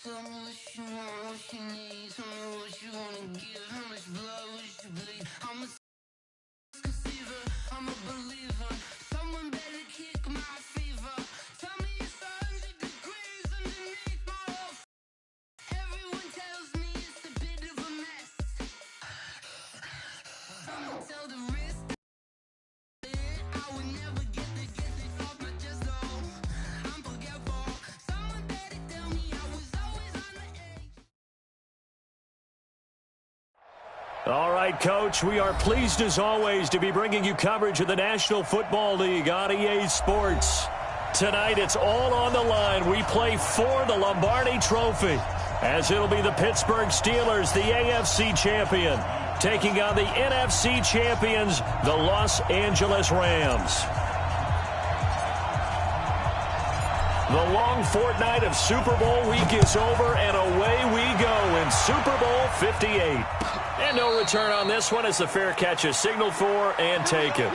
Tell me what you want, what you need. Tell me what you wanna give. How much blood would you bleed? I'm a conceiver, I'm a believer. Someone better kick my fever. Tell me it's 100 degrees underneath my roof. Everyone tells me it's a bit of a mess. Someone tell the risk I would never get it off my chest, though. I'm forgetful. Someone better tell me I was always on the edge. All right, Coach, we are pleased as always to be bringing you coverage of the National Football League on EA Sports. Tonight, it's all on the line. We play for the Lombardi Trophy, as it'll be the Pittsburgh Steelers, the AFC champion, taking on the NFC champions, the Los Angeles Rams. The long fortnight of Super Bowl week is over, and away we go in Super Bowl 58. And no return on this one as the fair catch is signaled for and taken.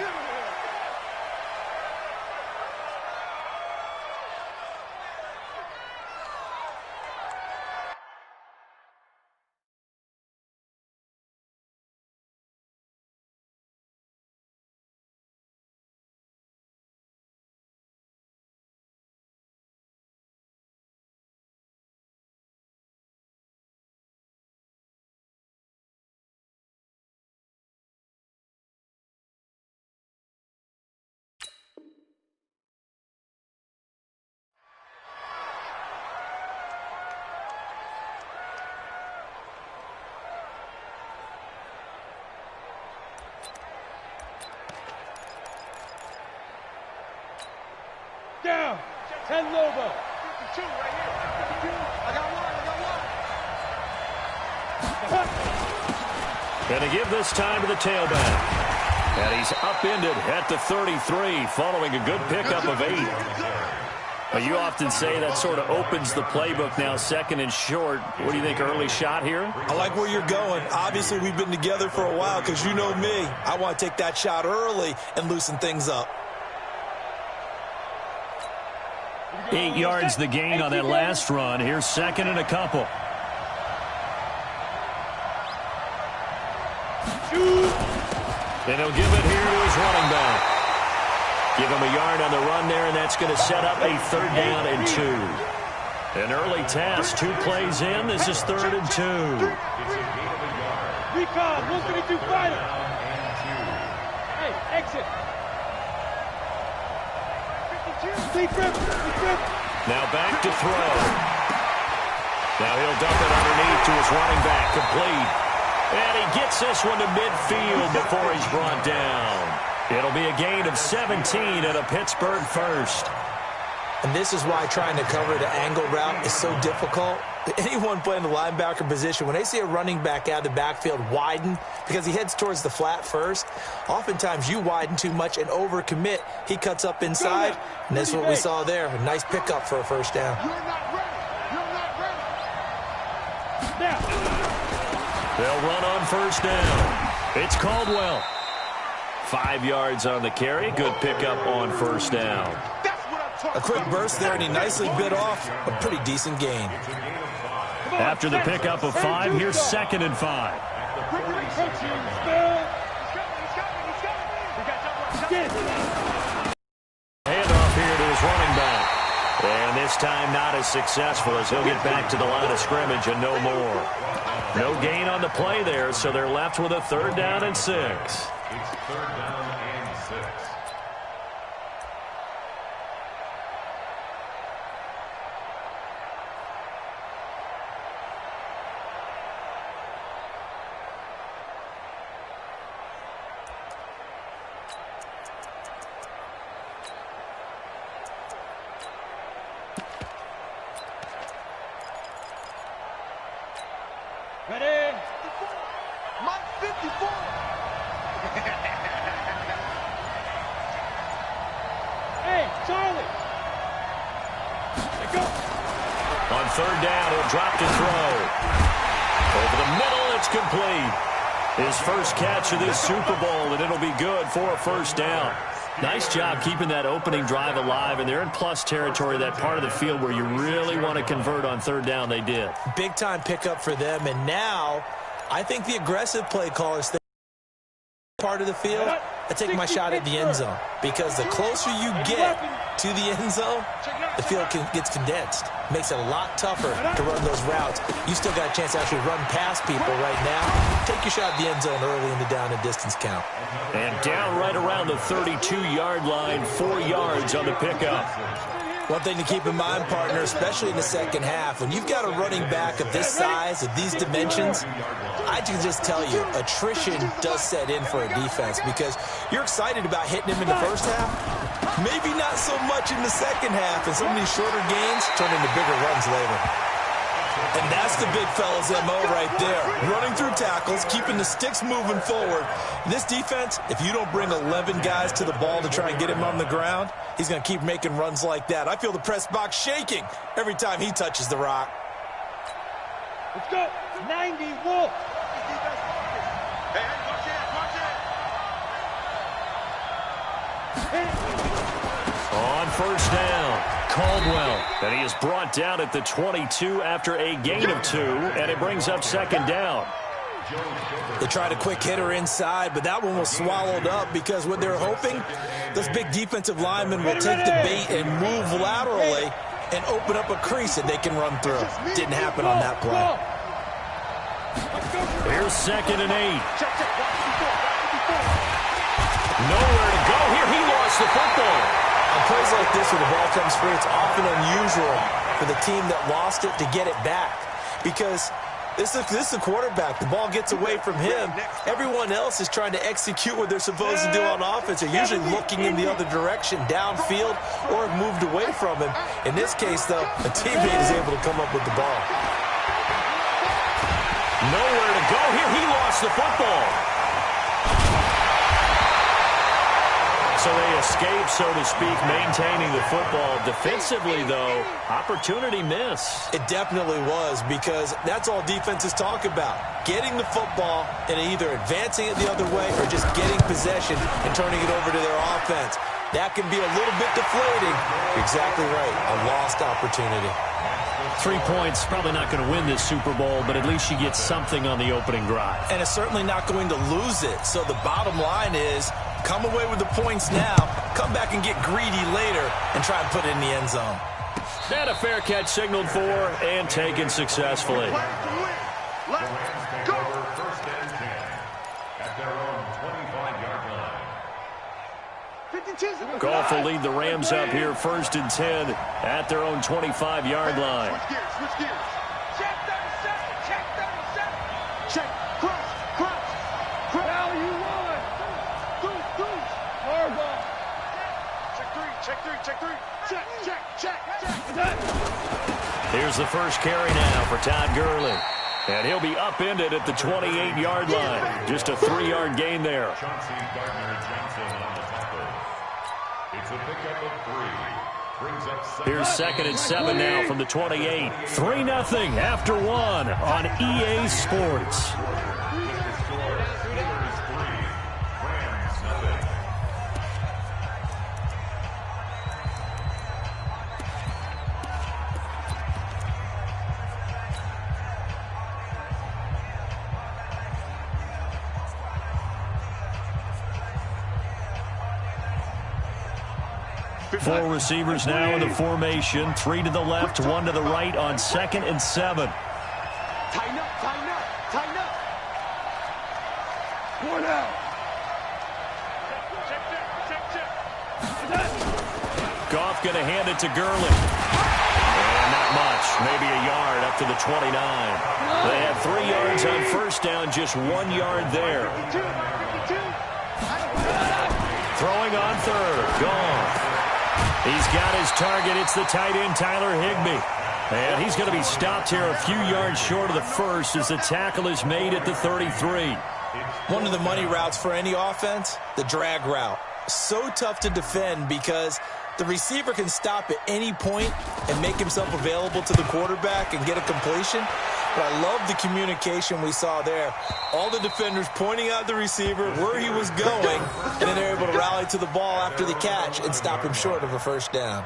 Down. 10 logo. 52 right here. 52. I got one. Going to give this time to the tailback. And he's upended at the 33 following a good pickup of 8. Well, you often say that sort of opens the playbook now, second and short. What do you think, early shot here? I like where you're going. Obviously, we've been together for a while because you know me. I want to take that shot early and loosen things up. 8 yards the gain on that last run. Here's second and a couple. And he'll give it here to his running back. Give him a yard on the run there, and that's going to set up a 3rd down and 2. An early task, 2 plays in. This is 3rd and 2. Recon, 132 fighter. Hey, exit. Now back to throw. Now he'll dump it underneath to his running back, complete. And he gets this one to midfield before he's brought down. It'll be a gain of 17 and a Pittsburgh first. And this is why trying to cover the angle route is so difficult. Anyone playing the linebacker position, when they see a running back out of the backfield widen because he heads towards the flat first, oftentimes you widen too much and overcommit. He cuts up inside, and that's what we saw there. A nice pickup for a 1st down. You're not ready. You're not ready. Now. They'll run on 1st down. It's Caldwell. 5 yards on the carry. Good pickup on 1st down. A quick burst there, and he nicely bit off a pretty decent gain. After the pickup of 5, here's 2nd and 5. Handoff here to his running back. And this time not as successful as he'll get back to the line of scrimmage and no more. No gain on the play there, so they're left with a 3rd down and 6. It's 3rd down and 6. Ready? Mike 54. Hey, Charlie. Go. On 3rd down, he'll drop to throw. Over the middle, it's complete. His first catch of this Super Bowl, and it'll be good for a 1st down. Nice job keeping that opening drive alive, and they're in plus territory, that part of the field where you really want to convert on third down. They did. Big-time pickup for them, and now I think the aggressive play callers think part of the field, I take my shot at the end zone, because the closer you get to the end zone, the field gets condensed. Makes it a lot tougher to run those routes. You still got a chance to actually run past people right now. Take your shot at the end zone early in the down and distance count. And down right around the 32-yard line, 4 yards on the pickup. One thing to keep in mind, partner, especially in the second half, when you've got a running back of this size, of these dimensions, I can just tell you, attrition does set in for a defense, because you're excited about hitting him in the first half, maybe not so much in the second half, and some of these shorter gains turn into bigger runs later. And that's the big fella's MO right there. Running through tackles, keeping the sticks moving forward. This defense, if you don't bring 11 guys to the ball to try and get him on the ground, he's going to keep making runs like that. I feel the press box shaking every time he touches the rock. Let's go. 90 Wolf. On first down, Caldwell. And he is brought down at the 22 after a gain of 2, and it brings up second down. They tried a quick hitter inside, but that one was swallowed up, because what they're hoping, those big defensive linemen will take the bait and move laterally and open up a crease that they can run through. Didn't happen on that play. Here's 2nd and 8. Nowhere to go here. He lost the football. On plays like this where the ball comes free, it's often unusual for the team that lost it to get it back, because this is a quarterback. The ball gets away from him. Everyone else is trying to execute what they're supposed to do on offense. They're usually looking in the other direction, downfield, or have moved away from him. In this case, though, a teammate is able to come up with the ball. Nowhere to go here. He lost the football. So they escape, so to speak, maintaining the football. Defensively, though, opportunity miss. It definitely was, because that's all defenses talk about. Getting the football and either advancing it the other way or just getting possession and turning it over to their offense. That can be a little bit deflating. You're exactly right. A lost opportunity. 3 points, probably not going to win this Super Bowl, but at least you get something on the opening drive. And it's certainly not going to lose it. So the bottom line is, come away with the points now, come back and get greedy later, and try and put it in the end zone. And a fair catch signaled for and taken successfully. Let's go. First and 10 at their own 25-yard line. Goff will lead the Rams up here 1st and 10 at their own 25-yard line. Switch gears, switch gears. Check 37, check 37. Check, cross, cross. Value 1. Deuce. Margo. Check 3, check 3. Check. Here's the first carry now for Todd Gurley. And he'll be upended at the 28-yard line. Just a 3-yard gain there. Chauncey Gardner-Johnson on the tackle. It's a pickup of 3. Brings up Here's 2nd and 7 now from the 28. 3-0 after 1 on EA Sports. Four receivers now in the formation. 3 to the left, 1 to the right on 2nd and 7. Tighten up. 1 out. Goff going to hand it to Gurley. And not much, maybe a yard up to the 29. They have 3 yards on first down, just 1 yard there. Throwing on third, Goff. He's got his target. It's the tight end, Tyler Higbee. And he's going to be stopped here a few yards short of the first as the tackle is made at the 33. One of the money routes for any offense, the drag route. So tough to defend because the receiver can stop at any point and make himself available to the quarterback and get a completion. But I love the communication we saw there. All the defenders pointing out the receiver where he was going, and then they're able to rally to the ball after the catch and stop him short of a first down.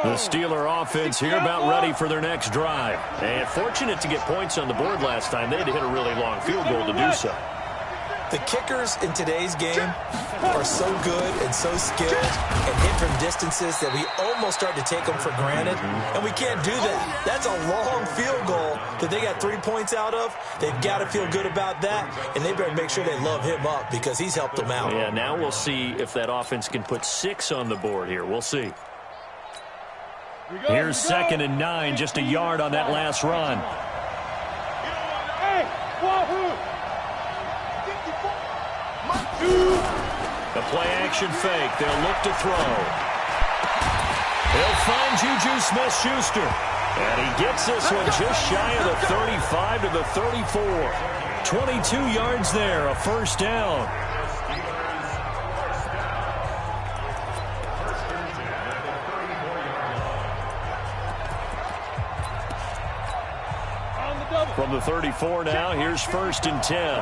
The Steeler offense here about ready for their next drive. And fortunate to get points on the board last time. They had to hit a really long field goal to do so. The kickers in today's game are so good and so skilled and hit from distances that we almost start to take them for granted, and we can't do that. That's a long field goal that they got 3 points out of. They've got to feel good about that, and they better make sure they love him up because he's helped them out. Yeah, now we'll see if that offense can put 6 on the board here. We'll see. Here's 2nd and 9, just a yard on that last run. Hey, wahoo! The play-action fake. They'll look to throw. He'll find Juju Smith-Schuster. And he gets this one just shy of the 35 to the 34. 22 yards there, a first down. From the 34 now, here's 1st and 10.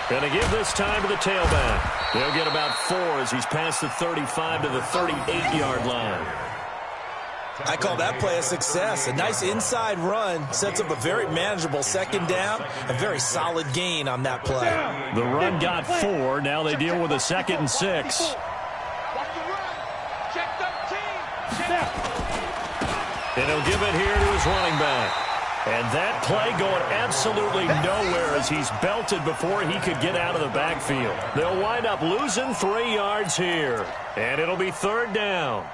Going to give this time to the tailback. They'll get about 4 as he's past the 35 to the 38-yard line. I call that play a success. A nice inside run sets up a very manageable 2nd down. A very solid gain on that play. The run got 4. Now they deal with a 2nd and 6. And he'll give it here to his running back. And that play going absolutely nowhere as he's belted before he could get out of the backfield. They'll wind up losing 3 yards here. And it'll be 3rd down.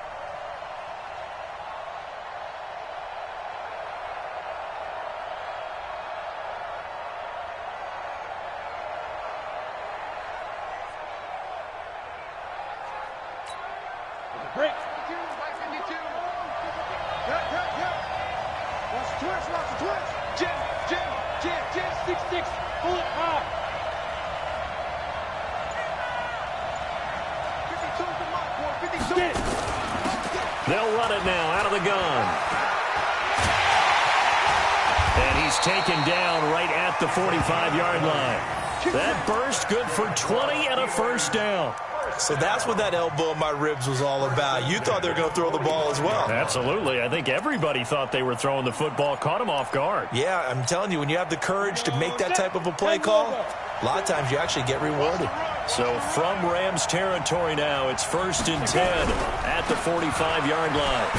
Break. They'll run it now out of the gun. And he's taken down right at the 45-yard line. That burst good for 20 and a first down. So that's what that elbow in my ribs was all about. You thought they were going to throw the ball as well. Absolutely. I think everybody thought they were throwing the football, caught him off guard. Yeah, I'm telling you, when you have the courage to make that type of a play call, a lot of times you actually get rewarded. So from Rams territory now, it's 1st and 10 at the 45-yard line.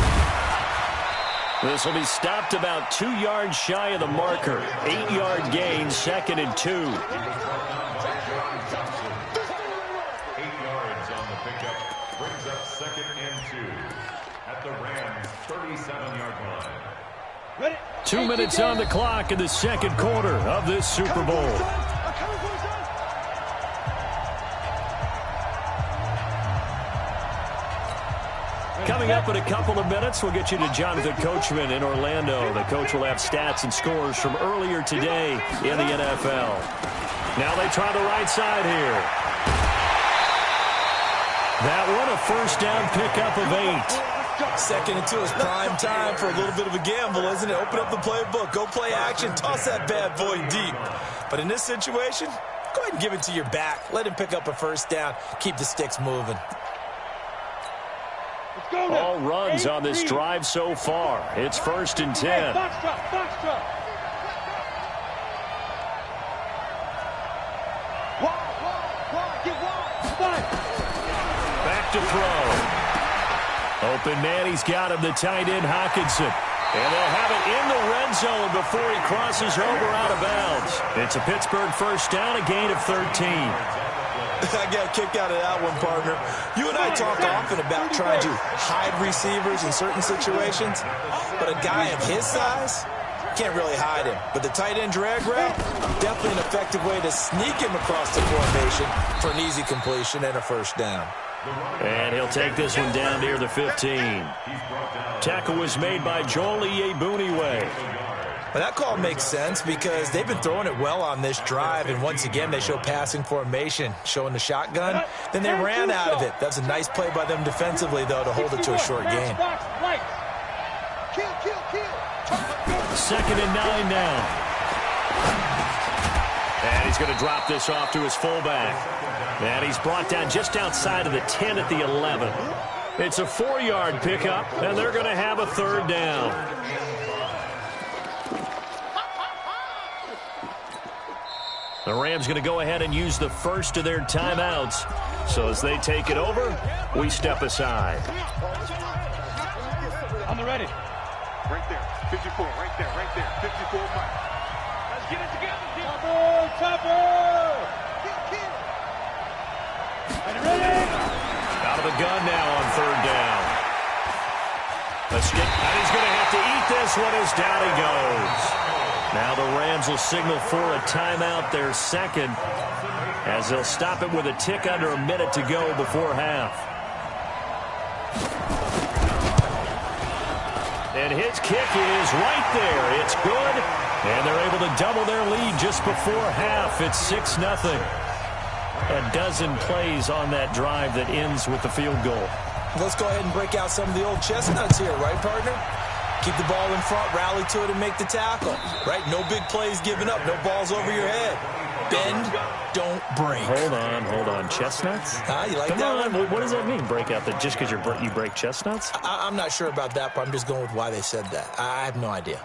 This will be stopped about 2 yards shy of the marker. 8-yard gain, 2nd and 2. Brings up 2nd and 2 at the Rams 37-yard line. 2 minutes on the clock in the 2nd quarter of this Super Bowl. Coming up in a couple of minutes, we'll get you to Jonathan Coachman in Orlando. The coach will have stats and scores from earlier today in the NFL. Now they try the right side here. That one, a first down pickup of 8. 2nd and 2 is prime time for a little bit of a gamble, isn't it? Open up the playbook, go play action, toss that bad boy deep. But in this situation, go ahead and give it to your back. Let him pick up a first down. Keep the sticks moving. All runs on this drive so far. It's 1st and 10. Back to throw. Open man, he's got him, the tight end Hockenson. And they'll have it in the red zone before he crosses over out of bounds. It's a Pittsburgh first down, a gain of 13. I got a kick out of that one, partner. You and I talk often about trying to hide receivers in certain situations, but a guy of his size can't really hide him. But the tight end drag route, definitely an effective way to sneak him across the formation for an easy completion and a first down. And he'll take this one down near the 15. Tackle was made by Joel Iyiegbuniwe. Well, that call makes sense because they've been throwing it well on this drive, and once again, they show passing formation, showing the shotgun. Then they ran out of it. That's a nice play by them defensively, though, to hold it to a short gain. Second and 9 now. And he's going to drop this off to his fullback. And he's brought down just outside of the 10 at the 11. It's a 4-yard pickup, and they're going to have a third down. The Rams going to go ahead and use the first of their timeouts. So as they take it over, we step aside. On the ready. Right there. 54. Right there. 54. Mike. Let's get it together. Topper. Ready. Out of the gun now on third down. And he's going to have to eat this one as down he goes. Now the Rams will signal for a timeout, their second, as they'll stop it with a tick under a minute to go before half. And his kick is right there. It's good, and they're able to double their lead just before half. It's 6-0. A dozen plays on that drive that ends with the field goal. Let's go ahead and break out some of the old chestnuts here, right, partner? Keep the ball in front, rally to it, and make the tackle. Right? No big plays given up. No balls over your head. Bend, don't break. Hold on. Chestnuts? You like Come that on. one? What does that mean, break out? That just because you break chestnuts? I'm not sure about that, but I'm just going with why they said that. I have no idea.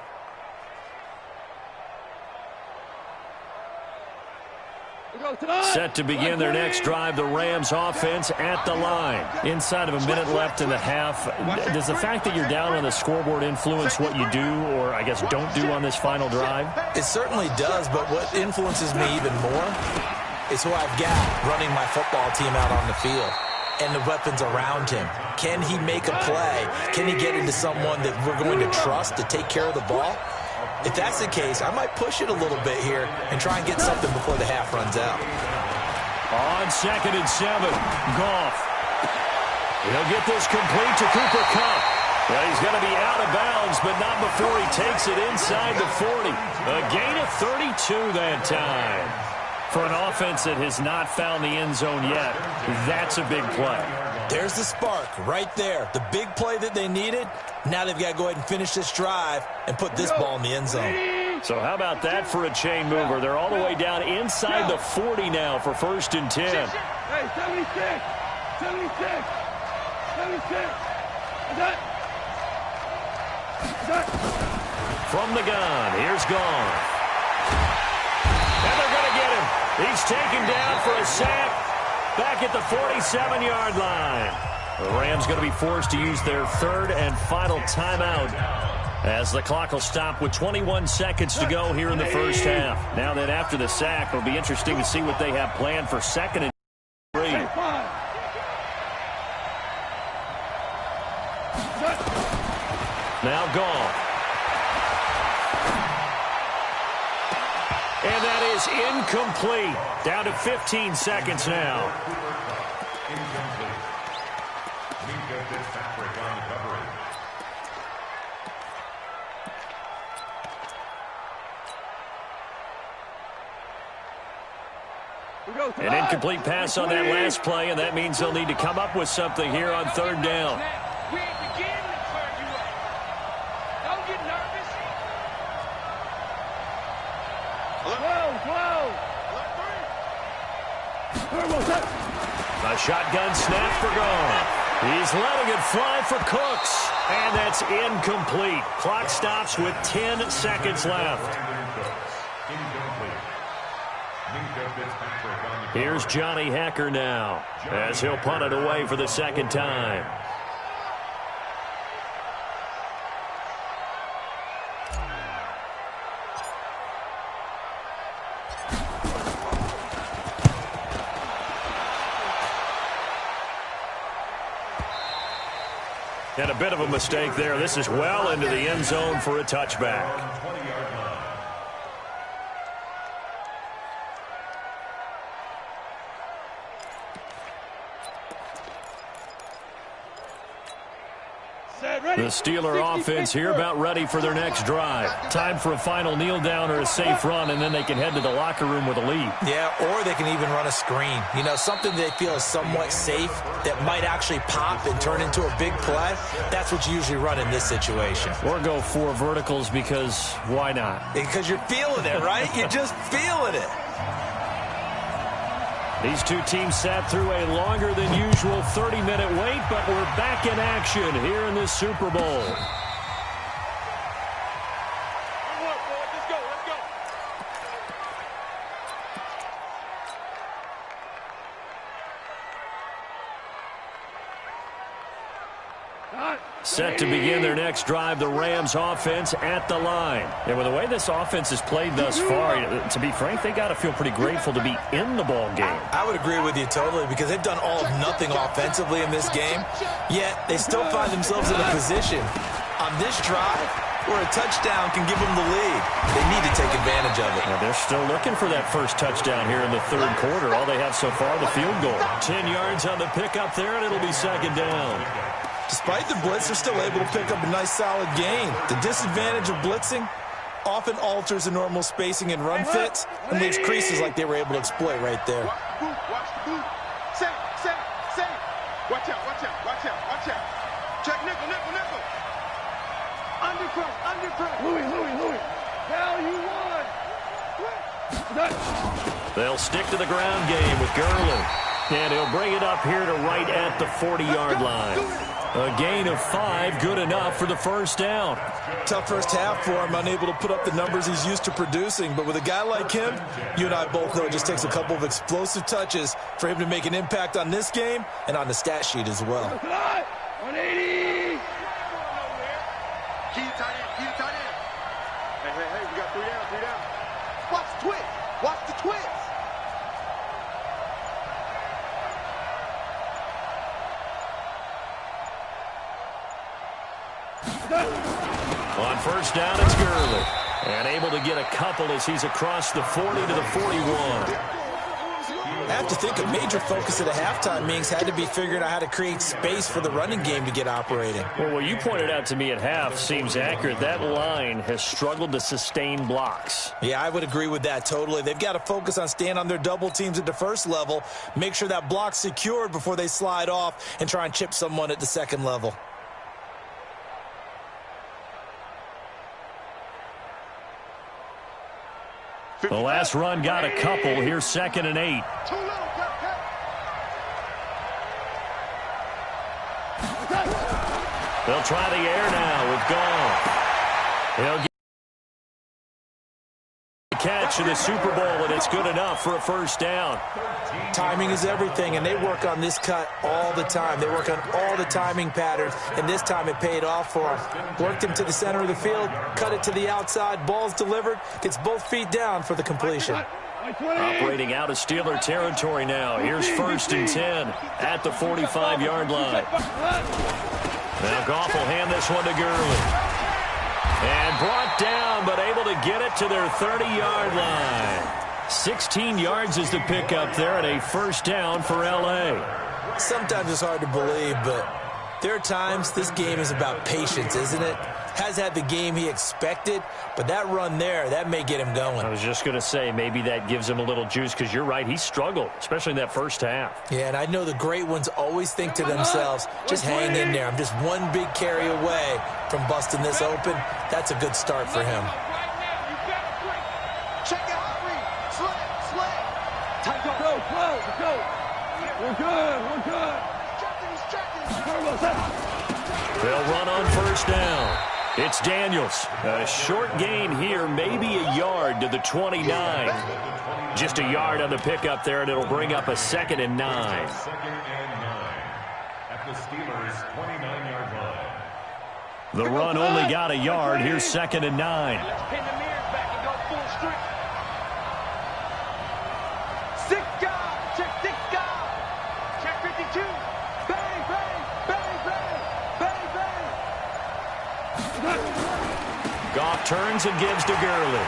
Set to begin their next drive, the Rams offense at the line. Inside of a minute left in the half. Does the fact that you're down on the scoreboard influence what you do, or I guess don't do on this final drive? It certainly does, but what influences me even more is who I've got running my football team out on the field and the weapons around him. Can he make a play? Can he get into someone that we're going to trust to take care of the ball? If that's the case, I might push it a little bit here and try and get something before the half runs out. On 2nd and 7, Goff. He'll get this complete to Cooper Kupp. Well, he's going to be out of bounds, but not before he takes it inside the 40. A gain of 32 that time. For an offense that has not found the end zone yet, that's a big play. There's the spark right there. The big play that they needed. Now they've got to go ahead and finish this drive and put this ball in the end zone. So how about that for a chain mover? They're all the way down inside the 40 now for 1st and 10. Hey, 76. From the gun, here's Gone. And they're going to get him. He's taken down for a sack back at the 47-yard line. The Rams going to be forced to use their third and final timeout as the clock will stop with 21 seconds to go here in the first half. Now that after the sack, it'll be interesting to see what they have planned for 2nd and 3. Now Gone. And that is incomplete. Down to 15 seconds now. An incomplete pass on that last play, and that means they'll need to come up with something here on third down. We ain't beginning to turn you up. Don't get nervous. A shotgun snap for Gone. He's letting it fly for Cooks, and that's incomplete. Clock stops with 10 seconds left. Here's Johnny Hacker now, as he'll punt it away for the second time. And a bit of a mistake there. This is well into the end zone for a touchback. The Steeler offense here about ready for their next drive. Time for a final kneel down or a safe run, and then they can head to the locker room with a lead. Yeah, or they can even run a screen. You know, something they feel is somewhat safe that might actually pop and turn into a big play. That's what you usually run in this situation. Or go 4 verticals because why not? Because you're feeling it, right? You're just feeling it. These two teams sat through a longer than usual 30-minute wait, but we're back in action here in this Super Bowl. Set to begin their next drive, the Rams offense at the line. And with the way this offense has played thus far, to be frank, they got to feel pretty grateful to be in the ball game. I would agree with you totally because they've done all of nothing offensively in this game, yet they still find themselves in a position on this drive where a touchdown can give them the lead. They need to take advantage of it. Now they're still looking for that first touchdown here in the third quarter. All they have so far, the field goal. 10 yards on the pickup there, and it'll be second down. Despite the blitz, they're still able to pick up a nice solid gain. The disadvantage of blitzing often alters the normal spacing and run fits and leaves creases like they were able to exploit right there. Watch the boot. Safe. Watch out. Check nickel. Undercut. Louis. Hell, you won. They'll stick to the ground game with Gurley. And he'll bring it up here to right at the 40-yard line. A gain of 5, good enough for the first down. Tough first half for him, unable to put up the numbers he's used to producing. But with a guy like him, you and I both know it just takes a couple of explosive touches for him to make an impact on this game and on the stat sheet as well. 180. Keep tight end. Hey, we got 3 down. Watch the twist. On first down, it's Gurley. And able to get a couple as he's across the 40 to the 41. I have to think a major focus of the halftime meetings had to be figuring out how to create space for the running game to get operating. Well, what you pointed out to me at half seems accurate. That line has struggled to sustain blocks. Yeah, I would agree with that totally. They've got to focus on staying on their double teams at the first level, make sure that block's secured before they slide off and try and chip someone at the second level. The last run got a couple. Here's 2nd and 8. They'll try the air now with Goff. He'll get a catch in the Super Bowl, and it's good enough for a first down. Timing is everything, and they work on this cut all the time. They work on all the timing patterns, and this time it paid off for them. Worked him to the center of the field, cut it to the outside, ball's delivered, gets both feet down for the completion. Operating out of Steeler territory now. Here's 1st and 10 at the 45-yard line. Now Goff will hand this one to Gurley. And brought down, but able to get it to their 30-yard line. 16 yards is the pickup there and a first down for L.A. Sometimes it's hard to believe, but there are times this game is about patience, isn't it? Has had the game he expected, but that run there, that may get him going. I was just going to say, maybe that gives him a little juice because you're right, he struggled, especially in that first half. Yeah, and I know the great ones always think to themselves, just hang in there. I'm just one big carry away from busting this open. That's a good start for him. We're good. They'll run on first down. It's Daniels. A short gain here, maybe a yard to the 29. Just a yard on the pickup there, and it'll bring up a 2nd and 9. 2nd and 9 at the Steelers' 29-yard line. The run only got a yard. Here's 2nd and 9. Let's pin the mirrors back and go full strength. 6 guys. Check 6 guys. Check 52. Bang, bang, bang, bang, bang, bang. Goff turns and gives to Gurley.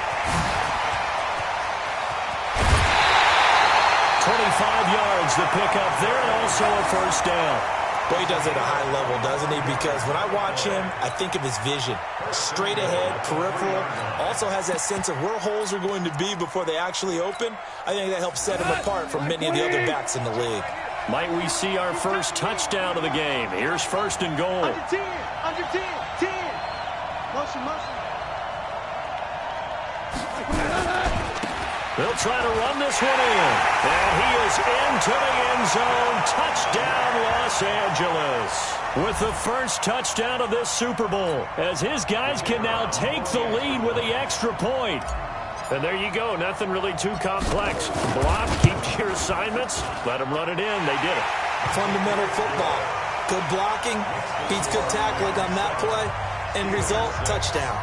25 yards the pickup there, and also a first down. Boy, he does it at a high level, doesn't he? Because when I watch him, I think of his vision. Straight ahead, peripheral, also has that sense of where holes are going to be before they actually open. I think that helps set him apart from many of the other backs in the league. Might we see our first touchdown of the game? Here's first and goal. Under 10, 10. Motion. They'll try to run this one in. And he is into the end zone. Touchdown, Los Angeles. With the first touchdown of this Super Bowl, as his guys can now take the lead with the extra point. And there you go. Nothing really too complex. Block, keep to your assignments, let them run it in. They did it. Fundamental football. Good blocking, beats good tackling on that play. End result, touchdown.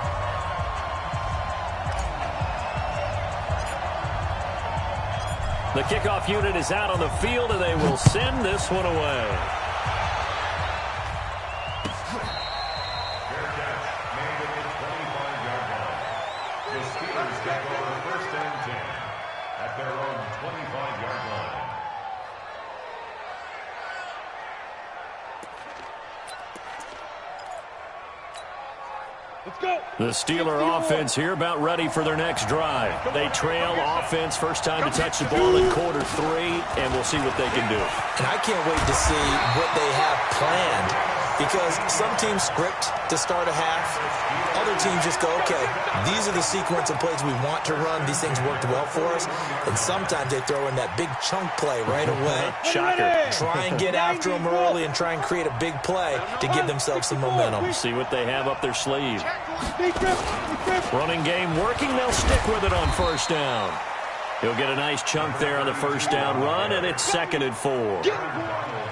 The kickoff unit is out on the field, and they will send this one away. Fair catch made at the 25-yard line. The Steelers take over first and 10 at their own 25-yard line. Let's go. The Steeler offense here about ready for their next drive. They trail offense, first time to touch the ball in quarter 3, and we'll see what they can do. And I can't wait to see what they have planned, because some teams script to start a half. Other teams just go, okay, these are the sequence of plays we want to run. These things worked well for us. And sometimes they throw in that big chunk play right away. Shocker. Try and get after them early and try and create a big play to give themselves some momentum. See what they have up their sleeve. Running game working. They'll stick with it on first down. He'll get a nice chunk there on the first down run, and it's 2nd and 4.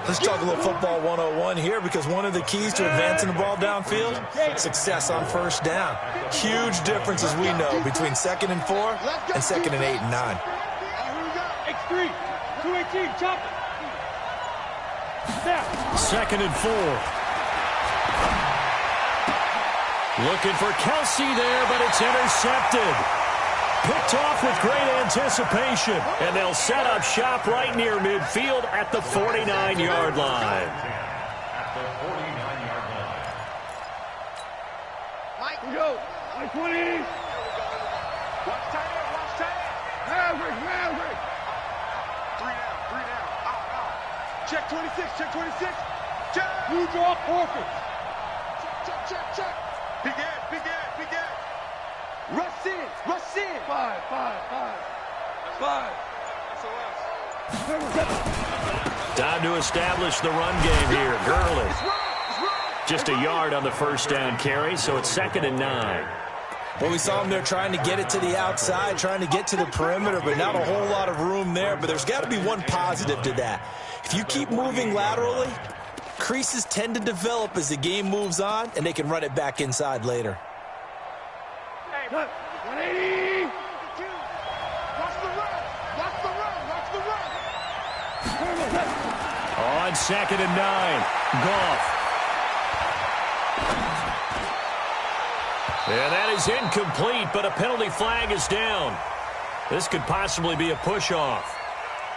Let's talk a little football 101 here, because one of the keys to advancing the ball downfield, success on first down. Huge difference, as we know, between 2nd and 4 and 2nd and 8 and 9. X3, 218, chop it. 2nd and 4. Looking for Kelsey there, but it's intercepted. Picked off with great anticipation, and they'll set up shop right near midfield at the 49-yard line. At the 49-yard line. Mike, go. 20. Watch tight end. Maverick. 3 down. Out. Check 26. Check. You draw Porker. Check. Big Ed. Rush in. 5. Time to establish the run game here. Gurley. Just a yard on the first down carry, so it's 2nd and 9. Well, we saw him there trying to get it to the outside, trying to get to the perimeter, but not a whole lot of room there. But there's got to be one positive to that. If you keep moving laterally, creases tend to develop as the game moves on, and they can run it back inside later. 180. Watch the run. On 2nd and 9, Goff. And that is incomplete, but a penalty flag is down. This could possibly be a push-off.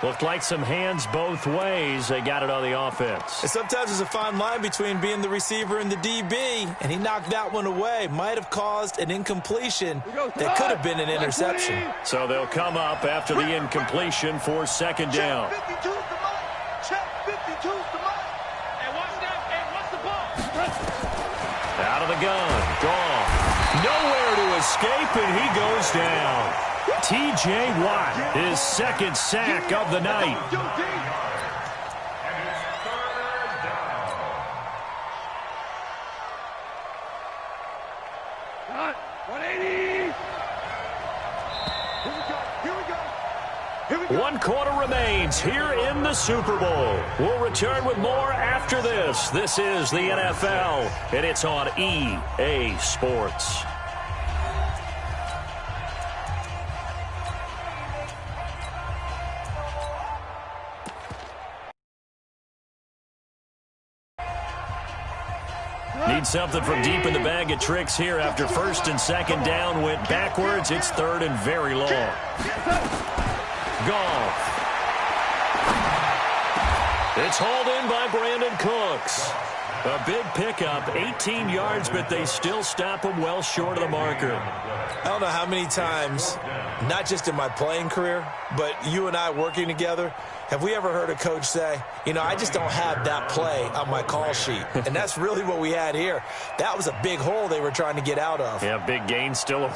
Looked like some hands both ways. They got it on the offense. And sometimes there's a fine line between being the receiver and the DB, and he knocked that one away. Might have caused an incompletion that could have been an interception. So they'll come up after the incompletion for 2nd down. Check 52's the money. And watch that. And watch the ball. Out of the gun. Goff. Nowhere to escape, and he goes down. T.J. Watt, his 2nd sack of the night. And it's 3rd down. 180. Here we go. 1 quarter remains here in the Super Bowl. We'll return with more after this. This is the NFL, and it's on EA Sports. Need something from deep in the bag of tricks here after 1st and 2nd down went backwards. It's 3rd and very long. Goff. It's hauled in by Brandon Cooks. A big pickup, 18 yards, but they still stop him well short of the marker. I don't know how many times, not just in my playing career, but you and I working together, have we ever heard a coach say, you know, I just don't have that play on my call sheet. And that's really what we had here. That was a big hole they were trying to get out of. Yeah, big gain still.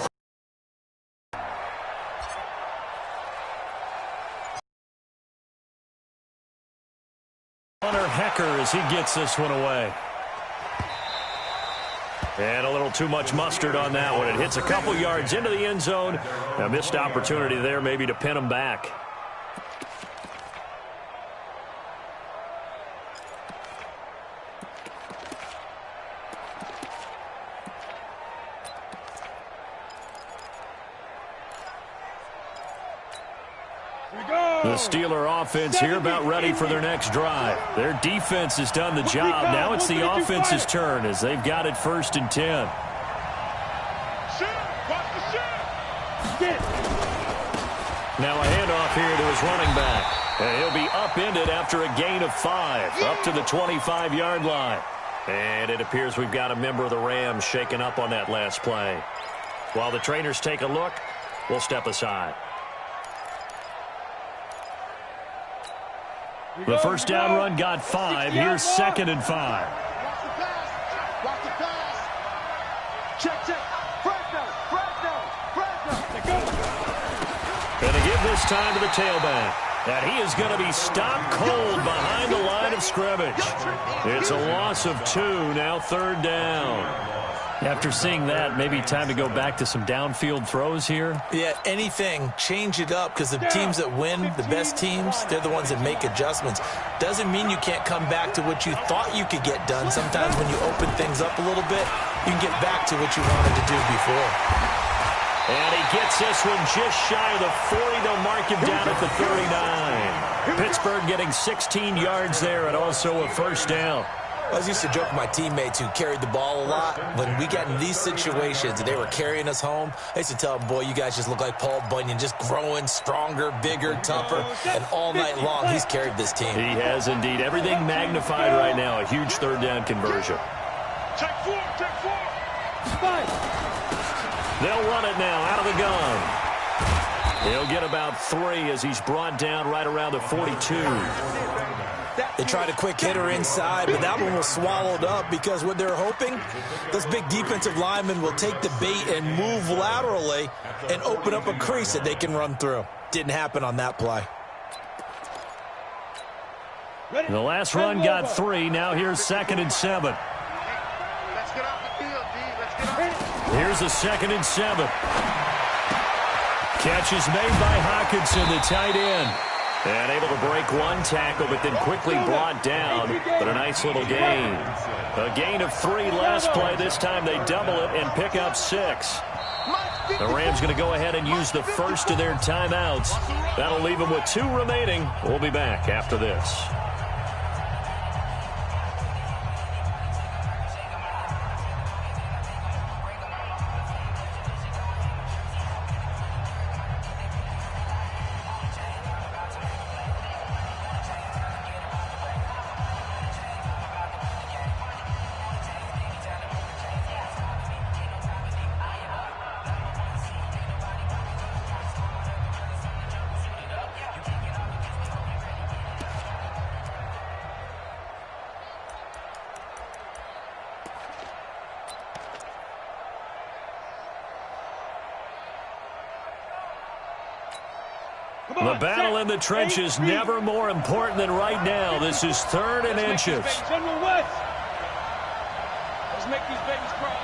Hunter Hecker as he gets this one away. And a little too much mustard on that one. It hits a couple yards into the end zone. A missed opportunity there maybe to pin him back. The Steeler offense here about ready for their next drive. Their defense has done the job. Now it's the offense's turn as they've got it 1st and 10. Now a handoff here to his running back. And he'll be upended after a gain of 5 up to the 25-yard line. And it appears we've got a member of the Rams shaken up on that last play. While the trainers take a look, we'll step aside. The first down run got 5. Here's 2nd and 5. Watch the pass. Watch the pass. Check. Fresno. And to give this time to the tailback. And he is going to be stopped cold behind the line of scrimmage. It's a loss of 2, now 3rd down. After seeing that, maybe time to go back to some downfield throws here. Yeah, anything. Change it up because the teams that win, the best teams, they're the ones that make adjustments. Doesn't mean you can't come back to what you thought you could get done. Sometimes when you open things up a little bit, you can get back to what you wanted to do before. And he gets this one just shy of the 40. They'll mark him down at the 39. Pittsburgh getting 16 yards there and also a 1st down. I was used to joke with my teammates who carried the ball a lot. When we got in these situations and they were carrying us home, I used to tell them, boy, you guys just look like Paul Bunyan, just growing stronger, bigger, tougher. And all night long, he's carried this team. He has indeed. Everything magnified right now. A huge 3rd down conversion. Check 4. They'll run it now out of the gun. He'll get about 3 as he's brought down right around the 42. They tried a quick hitter inside, but that one was swallowed up because what they're hoping, those big defensive linemen will take the bait and move laterally and open up a crease that they can run through. Didn't happen on that play. The last run got 3. Now here's 2nd and 7. Let's get off the field, D. Let's get off. Here's a 2nd and 7. Catch is made by Hawkinson, the tight end. And able to break one tackle, but then quickly brought down. But a nice little gain. A gain of 3 last play. This time they double it and pick up 6. The Rams going to go ahead and use the first of their timeouts. That'll leave them with 2 remaining. We'll be back after this. The battle in the trenches never more important than right now. This is 3rd and inches. General West. Let's make these babies cry.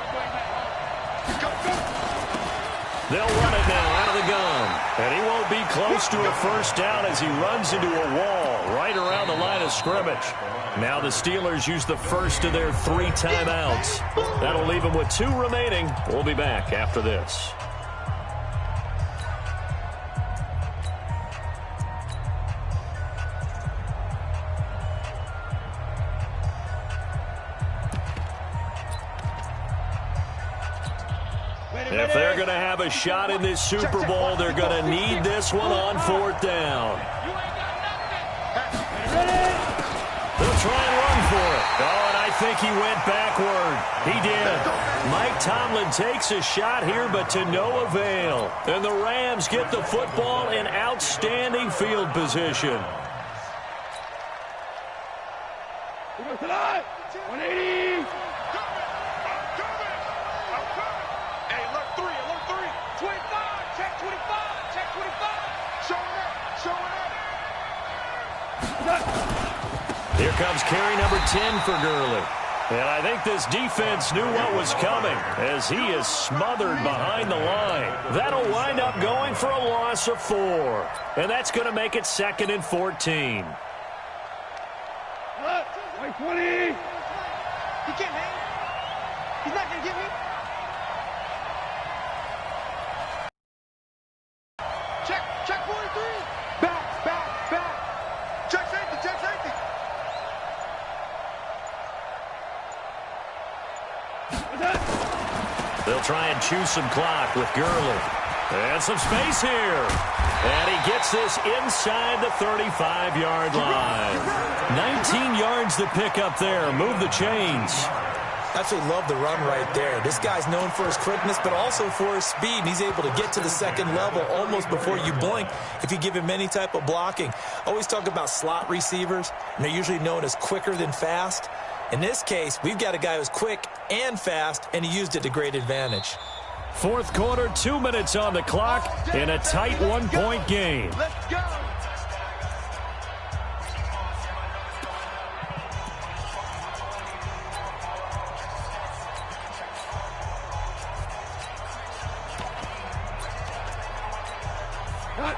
They'll run it now out of the gun. And he won't be close to a 1st down as he runs into a wall right around the line of scrimmage. Now the Steelers use the first of their 3 timeouts. That'll leave them with 2 remaining. We'll be back after this. If they're going to have a shot in this Super Bowl, they're going to need this one on 4th down. try and run for it. Oh, and I think he went backward. He did. Mike Tomlin takes a shot here, but to no avail. And the Rams get the football in outstanding field position. Tonight, 180. Hey, alert 3, 25, check 25, check 25. Showing up. Here comes carry number 10 for Gurley. And I think this defense knew what was coming as he is smothered behind the line. That'll wind up going for a loss of 4. And that's going to make it 2nd and 14. Wait, 20. He can't hang. He's not going to get me. Check 43. Back. Check safety. They'll try and chew some clock with Gurley. And some space here. And he gets this inside the 35-yard line. 19 yards to pick up there. Move the chains. Absolutely love the run right there. This guy's known for his quickness, but also for his speed. And he's able to get to the second level almost before you blink if you give him any type of blocking. Always talk about slot receivers, and they're usually known as quicker than fast. In this case, we've got a guy who's quick and fast, and he used it to great advantage. Fourth quarter, 2 minutes on the clock in a tight one-point game. Let's go.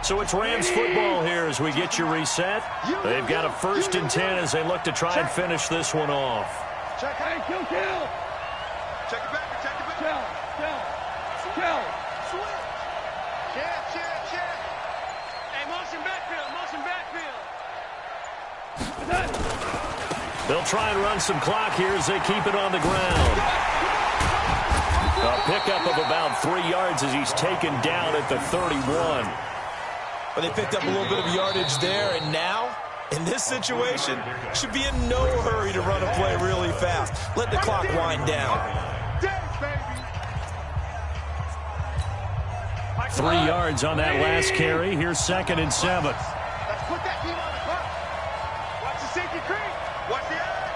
So it's Rams football here as we get you reset. They've got a 1st and 10 as they look to try and finish this one off. Check, hey, kill. Check it back. Kill. Check. Hey, motion backfield. They'll try and run some clock here as they keep it on the ground. A pickup of about 3 yards as he's taken down at the 31. But they picked up a little bit of yardage there, and now, in this situation, should be in no hurry to run a play really fast. Let the clock wind down. 3 yards on that last carry. Here's 2nd and 7. Let's put that team on the clock. Watch the safety creep. Watch the eye.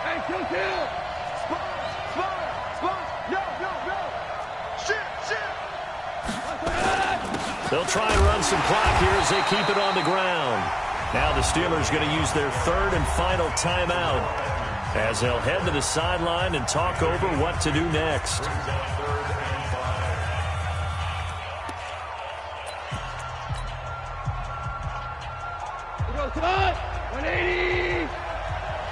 Hey, kill. Spawn. No. Shit. They'll try and run some clock here as they keep it on the ground. Now the Steelers going to use their 3rd and final timeout as they'll head to the sideline and talk over what to do next. Cut. 180.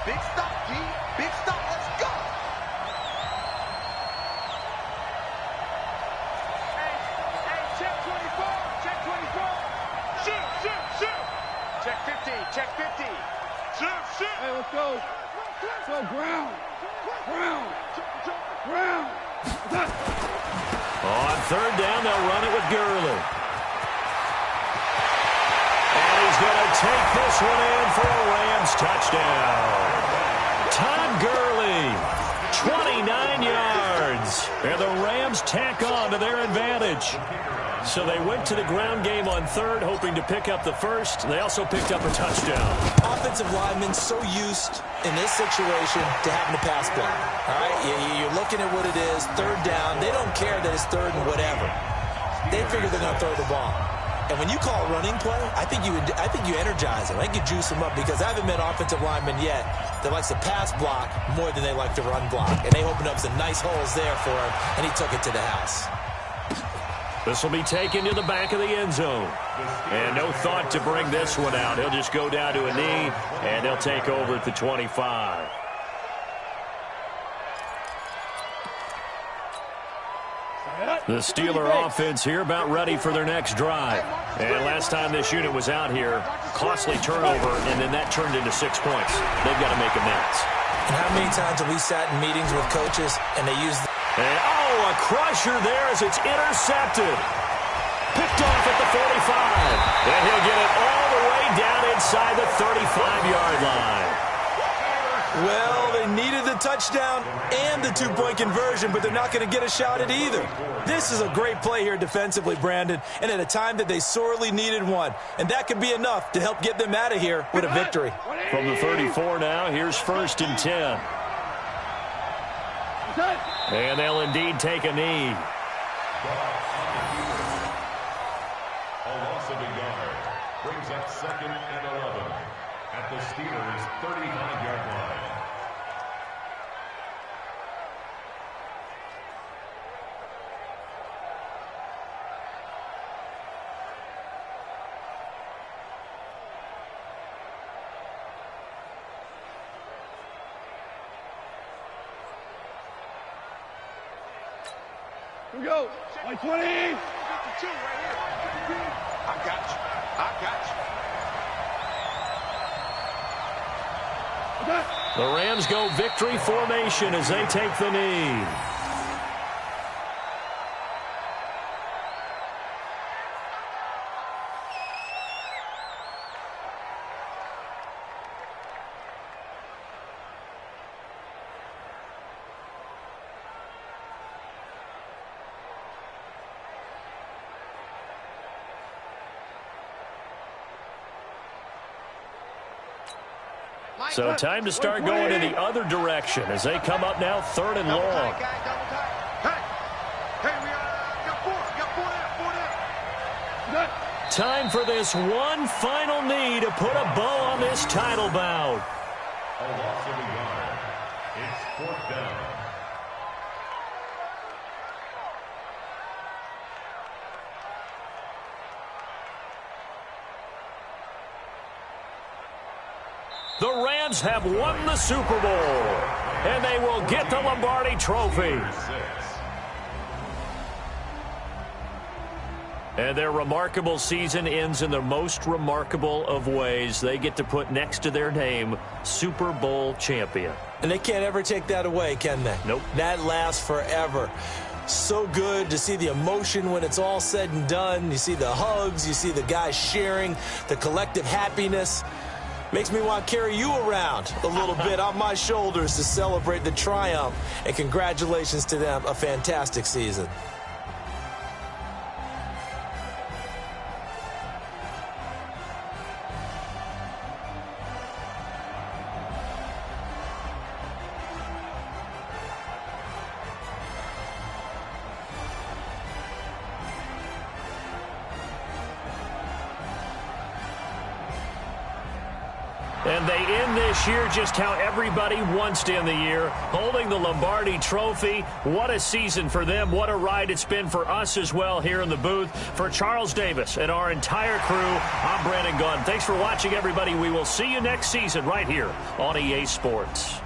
Big stop, G. Big stop. Let's go. Hey, check 24. Shoot. Check 50. Shoot. Hey, let's go. Ground. On 3rd down, they'll run it with Gurley. And he's going to take this one in for a Rams touchdown. Todd Gurley, 29 yards. And the Rams tack on to their advantage. So they went to the ground game on 3rd, hoping to pick up the 1st. They also picked up a touchdown. Offensive linemen so used in this situation to having a pass block. All right, you're looking at what it is, 3rd down. They don't care that it's 3rd and whatever. They figure they're going to throw the ball. And when you call a running play, I think you energize them. I think you juice them up because I haven't met offensive linemen yet that likes to pass block more than they like to run block. And they opened up some nice holes there for him, and he took it to the house. This will be taken to the back of the end zone. And no thought to bring this one out. He'll just go down to a knee, and they'll take over at the 25. The Steeler offense here about ready for their next drive. And last time this unit was out here, costly turnover, and then that turned into 6 points. They've got to make amends. And how many times have we sat in meetings with coaches and they use And, a crusher there as it's intercepted. Picked off at the 45. And he'll get it all the way down inside the 35-yard line. Well, they needed the touchdown and the two-point conversion, but they're not going to get a shot at either. This is a great play here defensively, Brandon, and at a time that they sorely needed one. And that could be enough to help get them out of here with a victory. From the 34 now, here's 1st and 10. And they'll indeed take a knee. A loss of a yard brings up 2nd and 11 at the Steelers' 35-yard line. Here we go. 120. 52 right here. I got you. I got you. The Rams go victory formation as they take the knee. So time to start going in the other direction as they come up now 3rd and long. Time for this one final knee to put a bow on this title bout. A loss of a yard. It's 4th down. The Rams have won the Super Bowl, and they will get the Lombardi Trophy. And their remarkable season ends in the most remarkable of ways. They get to put next to their name, Super Bowl champion. And they can't ever take that away, can they? Nope. That lasts forever. So good to see the emotion when it's all said and done. You see the hugs, you see the guys sharing, the collective happiness. Makes me want to carry you around a little bit on my shoulders to celebrate the triumph. And congratulations to them, a fantastic season. And they end this year just how everybody wants to end the year, holding the Lombardi Trophy. What a season for them. What a ride it's been for us as well here in the booth. For Charles Davis and our entire crew, I'm Brandon Gunn. Thanks for watching, everybody. We will see you next season right here on EA Sports.